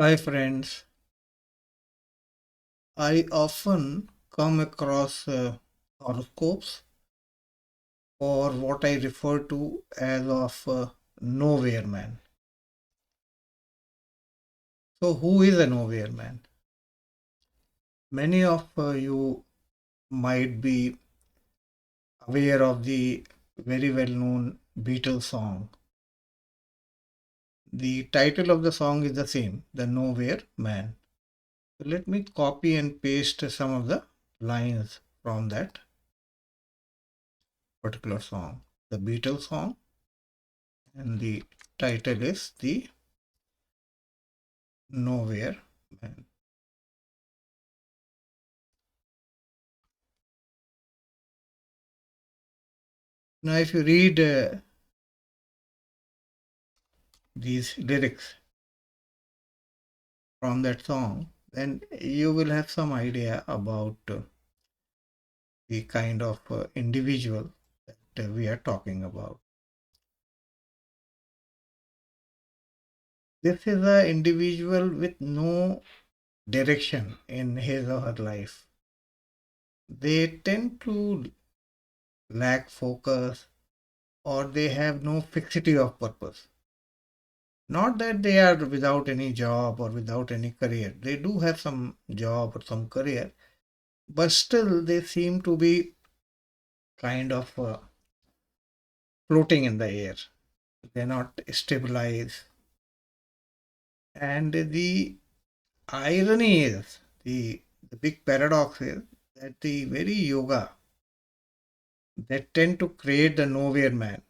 Hi friends, I often come across horoscopes or what I refer to as of nowhere man. So who is a nowhere man? Many of you might be aware of the very well known Beatles song. The title of the song is the same, The Nowhere Man. So let me copy and paste some of the lines from that particular song. The Beatles song, and the title is The Nowhere Man. Now, if you read these lyrics from that song, then you will have some idea about the kind of individual that we are talking about. This is an individual with no direction in his or her life. They tend to lack focus, or they have no fixity of purpose. Not that they are without any job or without any career. They do have some job or some career, but still they seem to be kind of floating in the air. They're not stabilized. And the irony is, the big paradox is that the very yoga that tend to create the nowhere man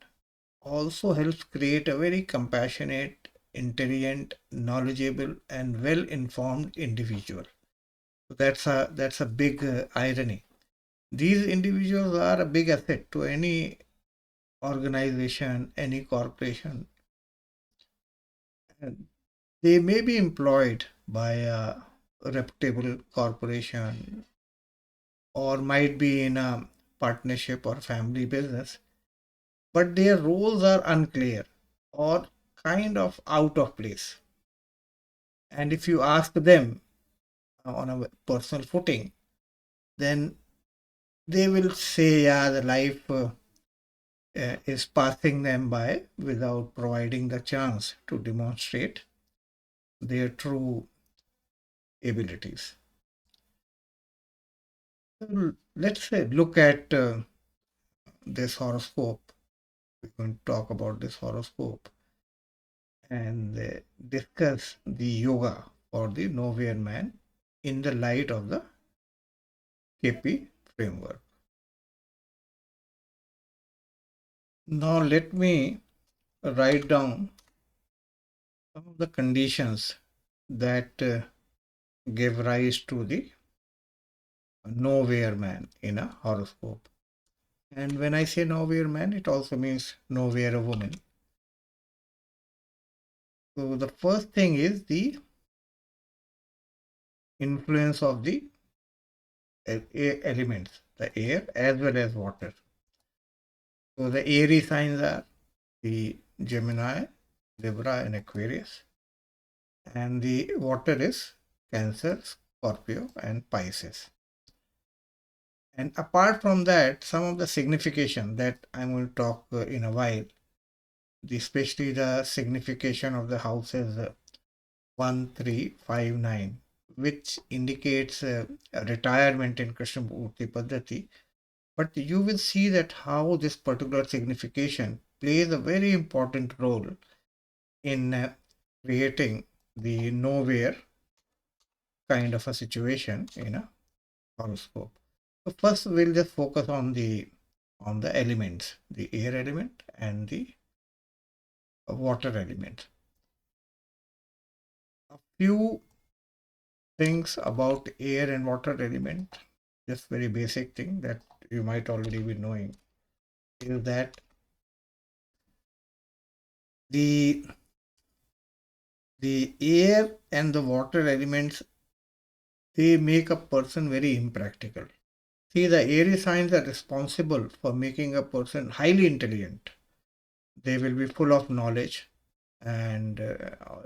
also helps create a very compassionate, intelligent, knowledgeable, and well-informed individual. So that's a big irony. These individuals are a big asset to any organization, any corporation. And they may be employed by a reputable corporation or might be in a partnership or family business, but their roles are unclear or kind of out of place. And if you ask them on a personal footing, then they will say, yeah, the life is passing them by without providing the chance to demonstrate their true abilities. So let's say look at this horoscope. We're going to talk about this horoscope and discuss the yoga for the nowhere man in the light of the KP framework. Now let me write down some of the conditions that give rise to the nowhere man in a horoscope. And when I say nowhere man, it also means nowhere a woman. So the first thing is the influence of the elements, the air as well as water. So the airy signs are the Gemini, Libra, and Aquarius. And the water is Cancer, Scorpio, and Pisces. And apart from that, some of the signification that I'm going to talk in a while, especially the signification of the houses 1, 3, 5, 9, which indicates a retirement in Krishnamurti Paddhati. But you will see that how this particular signification plays a very important role in creating the nowhere kind of a situation in a horoscope. So first we'll just focus on the elements, the air element and the water element. A few things about air and water element, just very basic thing that you might already be knowing, is that the the air and the water elements, they make a person very impractical. See, the airy signs are responsible for making a person highly intelligent. They will be full of knowledge. And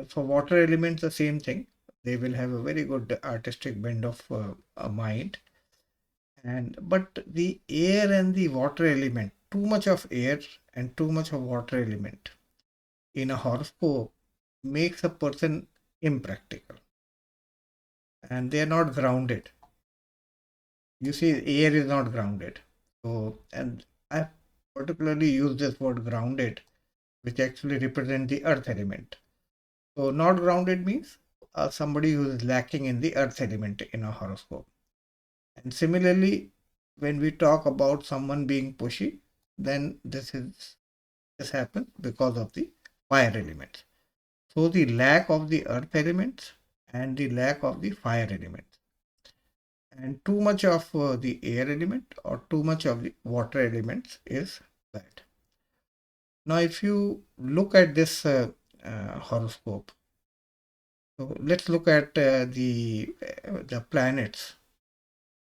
for water elements, the same thing. They will have a very good artistic bend of a mind. But the air and the water element, too much of air and too much of water element in a horoscope makes a person impractical, and they are not grounded. You see, air is not grounded. So, and I particularly use this word grounded, which actually represent the earth element. So not grounded means somebody who is lacking in the earth element in a horoscope. And similarly, when we talk about someone being pushy, then this happens because of the fire element. So the lack of the earth elements and the lack of the fire element, and too much of the air element or too much of the water elements is bad. Now, if you look at this horoscope, so let's look at the planets.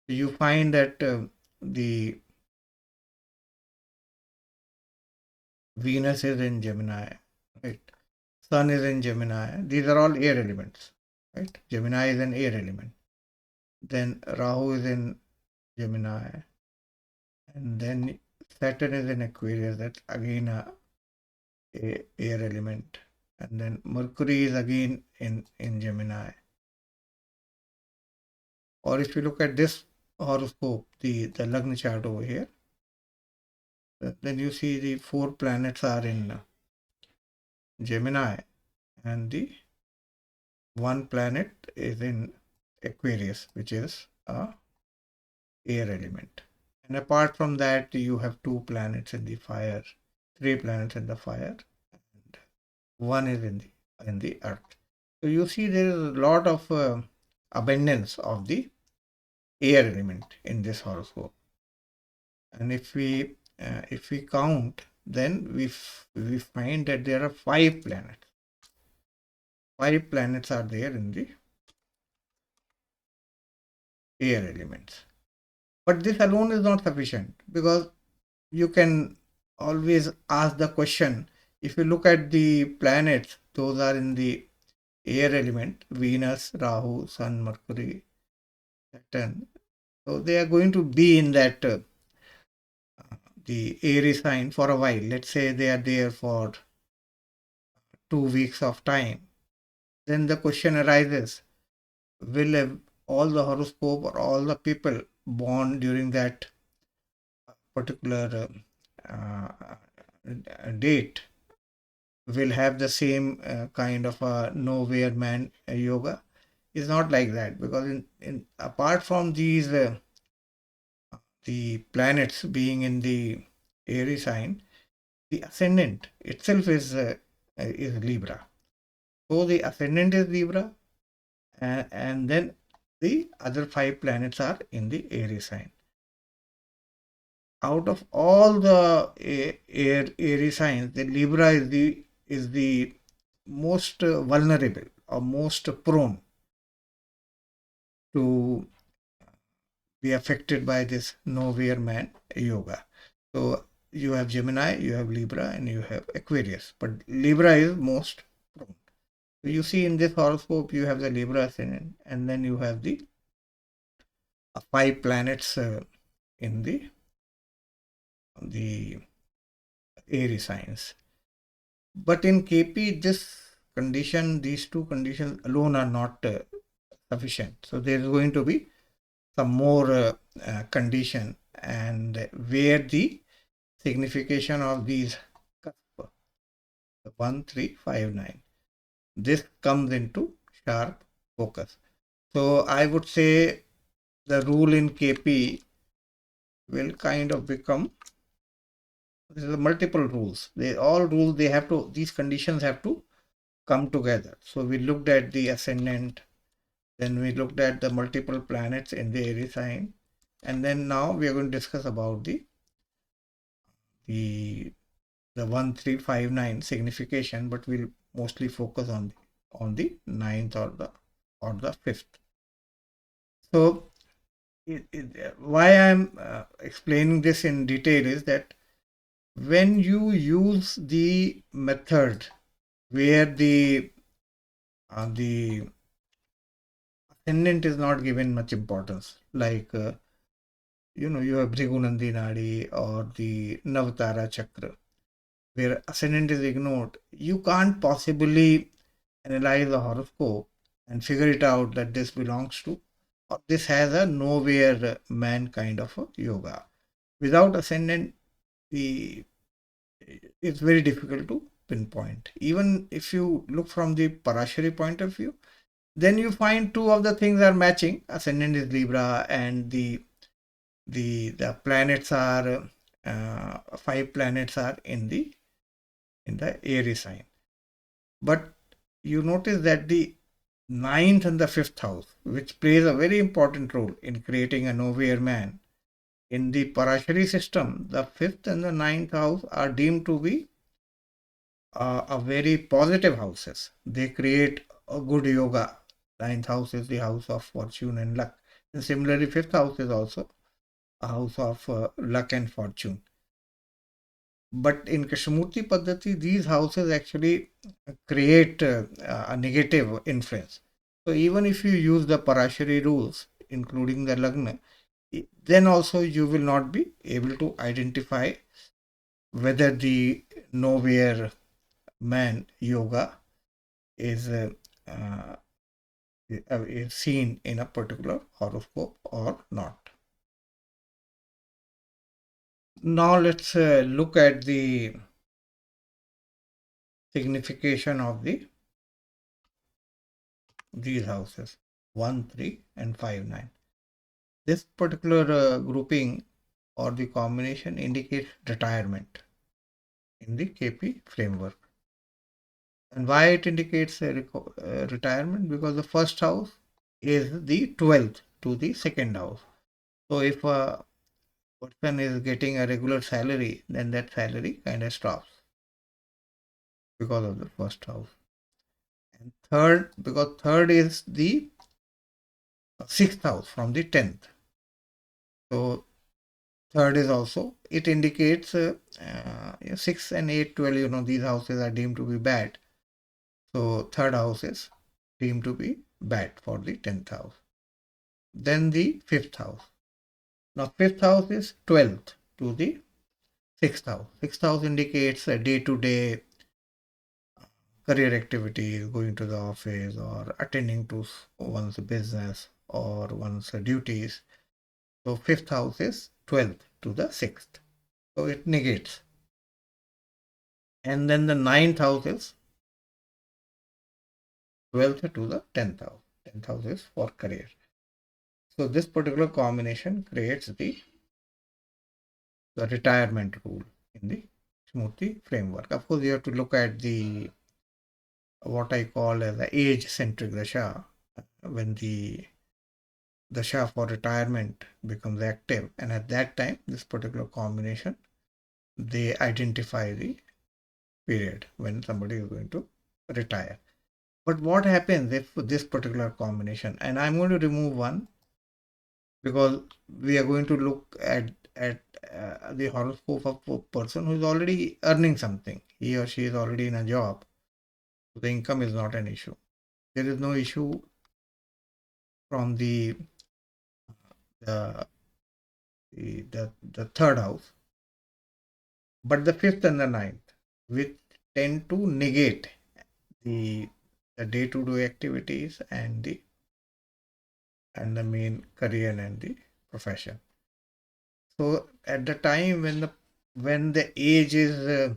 You find that the Venus is in Gemini, right? Sun is in Gemini. These are all air elements, right? Gemini is an air element. Then Rahu is in Gemini, and then Saturn is in Aquarius. That's again a air element. And then Mercury is again in Gemini. Or if you look at this horoscope, the Lagna chart over here, then you see the four planets are in Gemini, and the one planet is in Aquarius, which is a air element. And apart from that, you have two planets in the fire, three planets in the fire, and one is in the earth. So you see there is a lot of abundance of the air element in this horoscope. And if we count, then we find that there are five planets. Five planets are there in the air elements. But this alone is not sufficient, because you can always ask the question, if you look at the planets, those are in the air element, Venus, Rahu, Sun, Mercury, Saturn. So they are going to be in that the airy sign for a while. Let's say they are there for 2 weeks of time. Then the question arises, will all the horoscope or all the people born during that particular date will have the same kind of a nowhere man yoga? Is not like that, because in apart from these the planets being in the Aries sign, the ascendant itself is Libra. So the ascendant is Libra, and then the other five planets are in the Aries sign. Out of all the Aries signs, the Libra is the most vulnerable or most prone to be affected by this nowhere man yoga. So you have Gemini, you have Libra, and you have Aquarius, but Libra is most prone. So you see in this horoscope, you have the Libra ascendant, and then you have the five planets in the Aries signs. But in KP, these two conditions alone are not sufficient. So there is going to be some more condition, and where the signification of these 1, 3, 5, 9, this comes into sharp focus. So I would say the rule in KP will kind of become, there are multiple rules. These conditions have to come together. So we looked at the ascendant, then we looked at the multiple planets in the Aries sign, and then now we are going to discuss about the 1, 3, 5, 9 signification, but we'll mostly focus on the ninth or the fifth. So why I'm explaining this in detail is that when you use the method where the ascendant is not given much importance. Like, you have Bhrigunandi Nadi or the Navtara Chakra, where ascendant is ignored. You can't possibly analyze the horoscope and figure it out that this belongs to, or this has a nowhere man kind of a yoga. Without ascendant, the it's very difficult to pinpoint. Even if you look from the Parashari point of view, then you find two of the things are matching. Ascendant is Libra, and the planets are 5 planets are in the Aries sign. But you notice that the ninth and the fifth house, which plays a very important role in creating a nowhere man, in the Parashari system, the fifth and the ninth house are deemed to be a very positive houses. They create a good yoga. Ninth house is the house of fortune and luck. And similarly, fifth house is also a house of luck and fortune. But in Krishnamurti Paddhati, these houses actually create a negative influence. So even if you use the Parashari rules, including the Lagna, then also you will not be able to identify whether the nowhere man yoga is uh, is seen in a particular horoscope or not. Now let's look at the signification of these houses 1, 3, and 5, 9. This particular grouping or the combination indicates retirement in the KP framework. And why it indicates retirement? Because the first house is the 12th to the second house. So if a person is getting a regular salary, then that salary kind of stops because of the first house. And third, because third is the sixth house from the 10th. So third is also, it indicates 6 and 8, 12, these houses are deemed to be bad. So third house is deemed to be bad for the 10th house. Then the fifth house. Now fifth house is 12th to the sixth house. Sixth house indicates a day-to-day career activities, going to the office or attending to one's business or one's duties. So fifth house is 12th to the sixth. So it negates. And then the ninth house is 12th to the 10th house. 10th house is for career. So this particular combination creates the retirement rule in the Smoothie framework. Of course, you have to look at the what I call as the age-centric Dasha, when the Dasha for retirement becomes active, and at that time, this particular combination, they identify the period when somebody is going to retire. But what happens if this particular combination, and I'm going to remove one because we are going to look at the horoscope of a person who is already earning something. He or she is already in a job. So the income is not an issue. There is no issue from the the third house, but the fifth and the ninth, which tend to negate the day-to-day activities and the main career and the profession. So at the time when the age is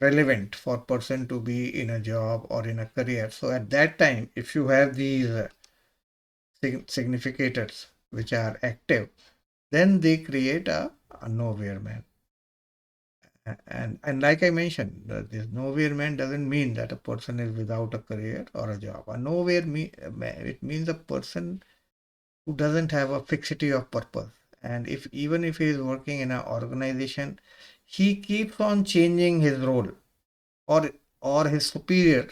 relevant for person to be in a job or in a career, so at that time, if you have these significators which are active, then they create a nowhere man. And like I mentioned, this nowhere man doesn't mean that a person is without a career or a job. A nowhere it means a person who doesn't have a fixity of purpose. And even if he is working in an organization, he keeps on changing his role, or his superior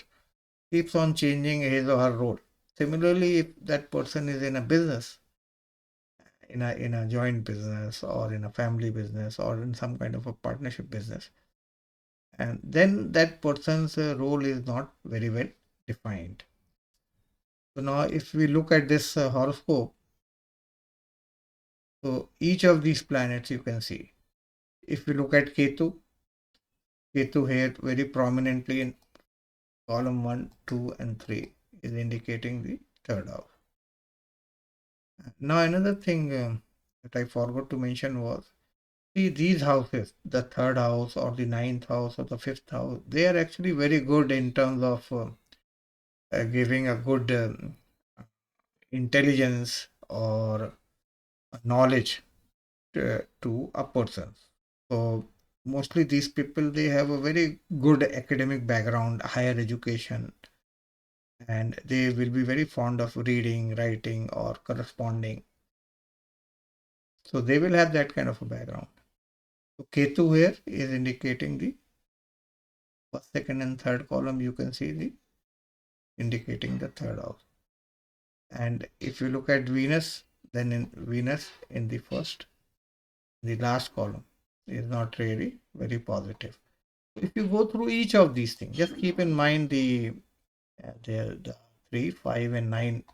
keeps on changing his or her role. Similarly, if that person is in a business, in a joint business or in a family business or in some kind of a partnership business, and then that person's role is not very well defined. So now if we look at this horoscope, so each of these planets you can see. If we look at Ketu here very prominently in column 1, 2 and 3 is indicating the third house. Now another thing that I forgot to mention was, see these houses, the third house or the ninth house or the fifth house, they are actually very good in terms of giving a good intelligence or knowledge to a person. So mostly these people, they have a very good academic background, higher education, and they will be very fond of reading, writing, or corresponding. So they will have that kind of a background. So Ketu here is indicating the first, second, and third column. You can see the indicating the third house. And if you look at Venus, then in Venus in the first, the last column is not really very positive. If you go through each of these things, just keep in mind the 3, 5, and 9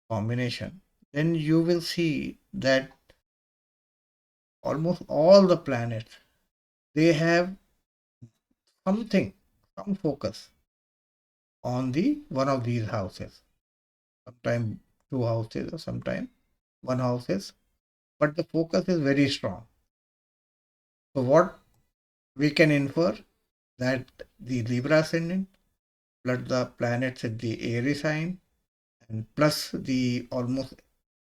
combination. Then you will see that almost all the planets, they have something, some focus on the one of these houses. Sometimes two houses or sometimes one houses, but the focus is very strong. So what we can infer that the Libra ascendant plus the planets in the Aries sign and plus the almost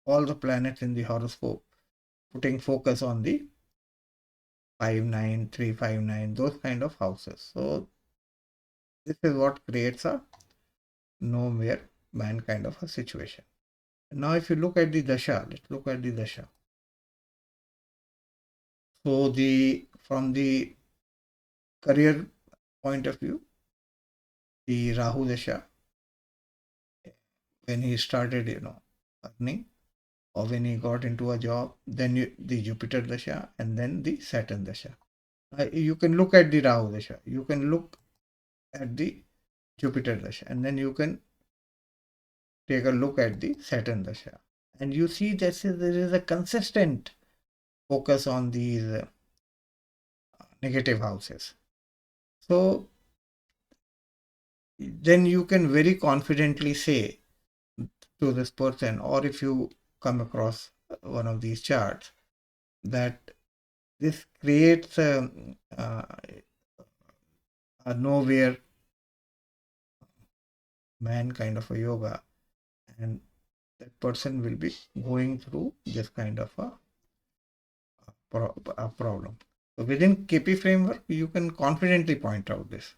all the planets in the horoscope putting focus on the 5-9, 3-5-9, those kind of houses. So this is what creates a nowhere man kind of a situation. Now if you look at the Dasha, let's look at the Dasha. So the from the career point of view, the Rahu Dasha, when he started, earning, or when he got into a job, then the Jupiter Dasha, and then the Saturn Dasha. You can look at the Rahu Dasha, you can look at the Jupiter Dasha, and then you can take a look at the Saturn Dasha. And you see that there is a consistent focus on these negative houses. So then you can very confidently say to this person, or if you come across one of these charts, that this creates a nowhere man kind of a yoga, and that person will be going through this kind of a problem. So within KP framework, you can confidently point out this.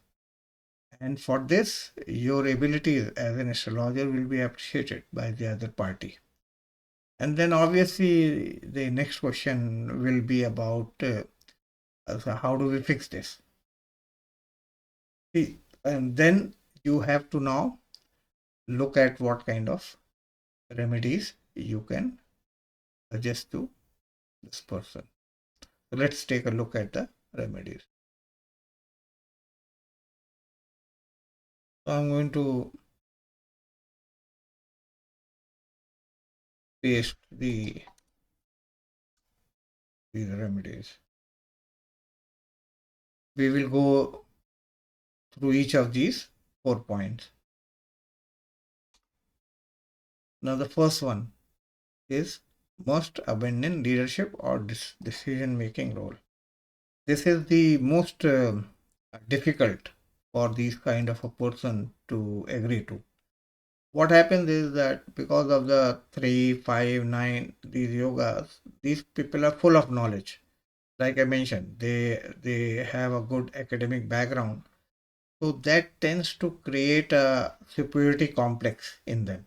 And for this, your abilities as an astrologer will be appreciated by the other party. And then obviously the next question will be about so how do we fix this? See, and then you have to now look at what kind of remedies you can suggest to this person. So let's take a look at the remedies. So I'm going to paste these remedies. We will go through each of these 4 points. Now the first one is must abandon leadership or decision making role. This is the most difficult for these kind of a person to agree to. What happens is that because of the 3, 5, 9, these yogas, these people are full of knowledge. Like I mentioned, they have a good academic background. So that tends to create a superiority complex in them.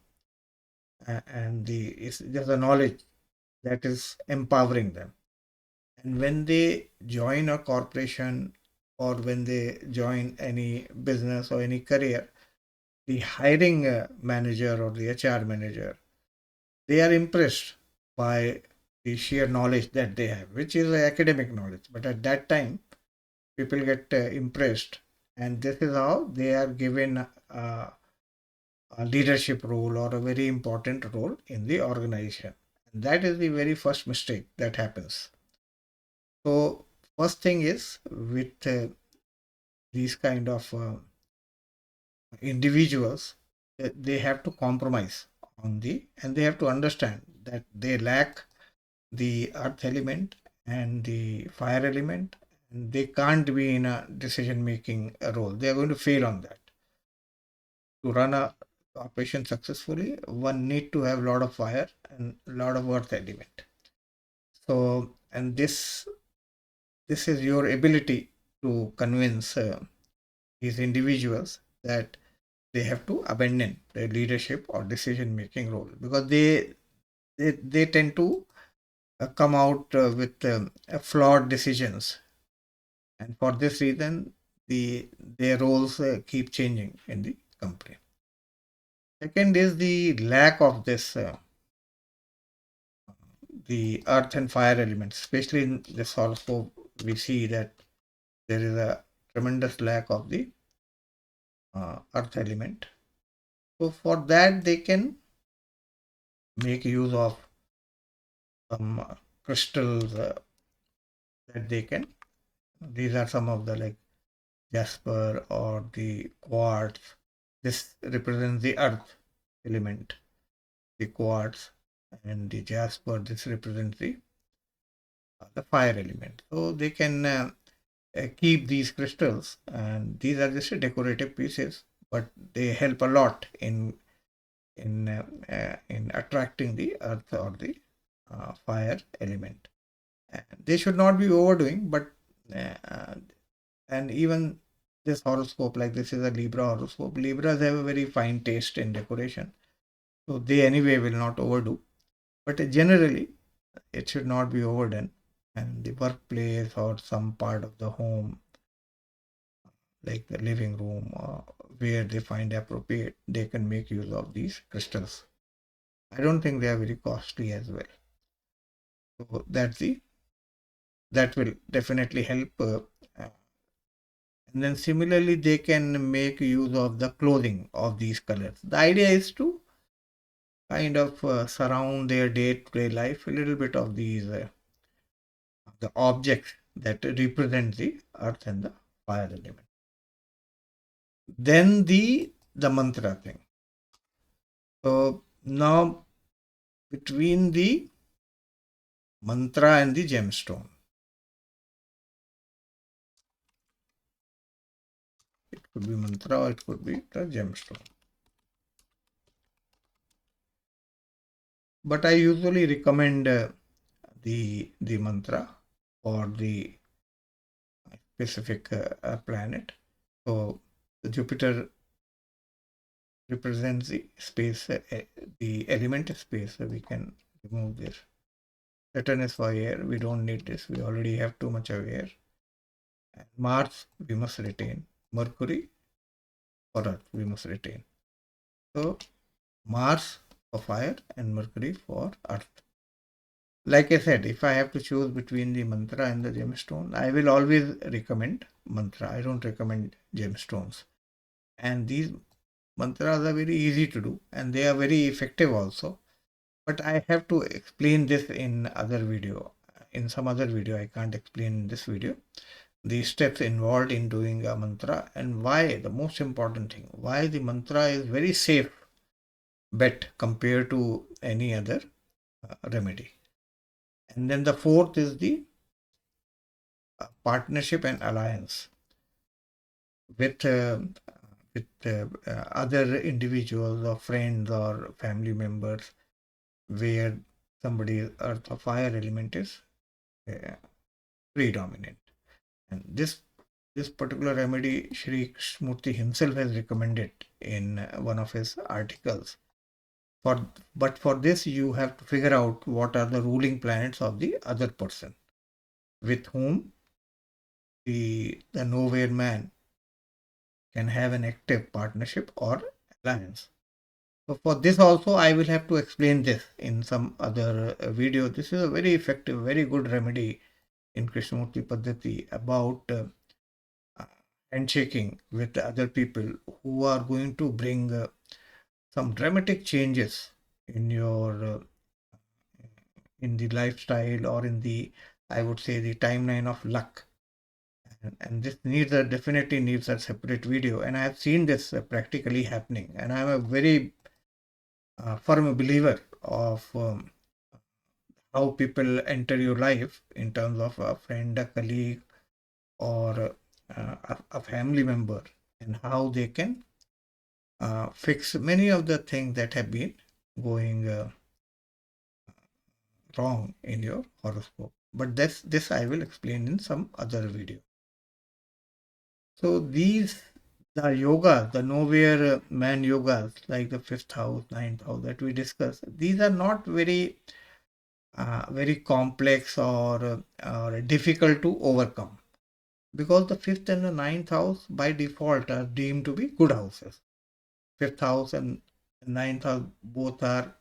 And it's just the knowledge that is empowering them. And when they join a corporation or when they join any business or any career, the hiring manager or the HR manager, they are impressed by the sheer knowledge that they have, which is academic knowledge. But at that time, people get impressed, and this is how they are given a leadership role or a very important role in the organization. And that is the very first mistake that happens. So first thing is with these kind of individuals, they have to compromise on and they have to understand that they lack the earth element and the fire element, and they can't be in a decision making role. They are going to fail on that. To run a operation successfully, one need to have a lot of fire and a lot of earth element. So, and this is your ability to convince these individuals that they have to abandon their leadership or decision making role, because they tend to come out with flawed decisions, and for this reason their roles keep changing in the company. Second is the lack of this the earth and fire elements, especially in this horoscope. We see that there is a tremendous lack of the earth element. So for that, they can make use of some crystals that they can. These are some of the like jasper or the quartz. This represents the earth element. The quartz and the jasper. This represents the fire element. So they can keep these crystals, and these are just decorative pieces, but they help a lot in attracting the earth or the fire element. And they should not be overdoing, but and even this horoscope, like this is a Libra horoscope. Libras have a very fine taste in decoration, so they anyway will not overdo. But generally, it should not be overdone. And the workplace or some part of the home, like the living room, where they find appropriate, they can make use of these crystals. I don't think they are very costly as well. So that will definitely help. And then similarly, they can make use of the clothing of these colors. The idea is to kind of surround their day-to-day life a little bit of these the objects that represent the earth and the fire element. Then the mantra thing. So now between the mantra and the gemstone, it could be mantra or it could be the gemstone. But I usually recommend the mantra for the specific planet. So the Jupiter represents the space, the element space. So we can remove this. Saturn is for air. We don't need this. We already have too much of air. And Mars we must retain. Mercury for Earth we must retain. So Mars for fire and Mercury for Earth. Like I said, if I have to choose between the mantra and the gemstone, I will always recommend mantra. I don't recommend gemstones. And these mantras are very easy to do and they are very effective also. But I have to explain this in other video. In some other video, I can't explain in this video the steps involved in doing a mantra and why, the most important thing, why the mantra is very safe bet compared to any other remedy. And then the fourth is the partnership and alliance with other individuals or friends or family members, where somebody's earth or fire element is predominant. And this particular remedy Shri Krishnamurti himself has recommended in one of his articles. But for this you have to figure out what are the ruling planets of the other person with whom the nowhere man can have an active partnership or alliance. So for this also I will have to explain this in some other video. This is a very effective, very good remedy in Krishnamurti Paddhati about handshaking with other people who are going to bring some dramatic changes in your in the lifestyle, or in the, I would say, the timeline of luck. And this definitely needs a separate video, and I have seen this practically happening, and I'm a very firm believer of how people enter your life in terms of a friend, a colleague, or a family member, and how they can fix many of the things that have been going wrong in your horoscope. But this I will explain in some other video. So the yoga, the nowhere man yogas, like the fifth house, ninth house that we discussed, these are not very complex or difficult to overcome, because the fifth and the ninth house by default are deemed to be good houses. Fifth house and ninth house both are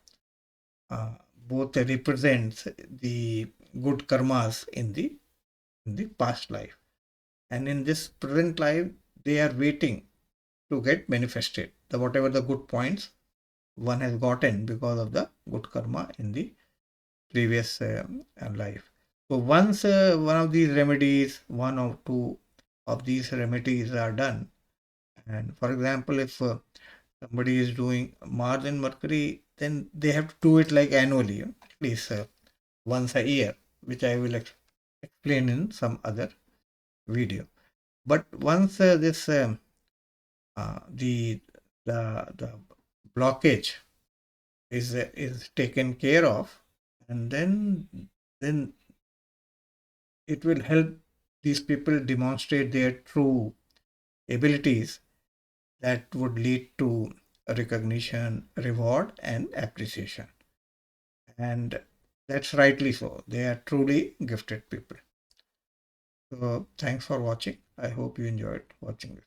both represents the good karmas in the past life, and in this present life they are waiting to get manifested, the whatever the good points one has gotten because of the good karma in the previous life. So once one of these remedies, one or two of these remedies are done, and for example, if somebody is doing Mars and Mercury, then they have to do it like annually, at least once a year, which I will explain in some other video. But once this the blockage is taken care of, and then it will help these people demonstrate their true abilities that would lead to recognition, reward, and appreciation. And that's rightly so. They are truly gifted people. So thanks for watching. I hope you enjoyed watching this.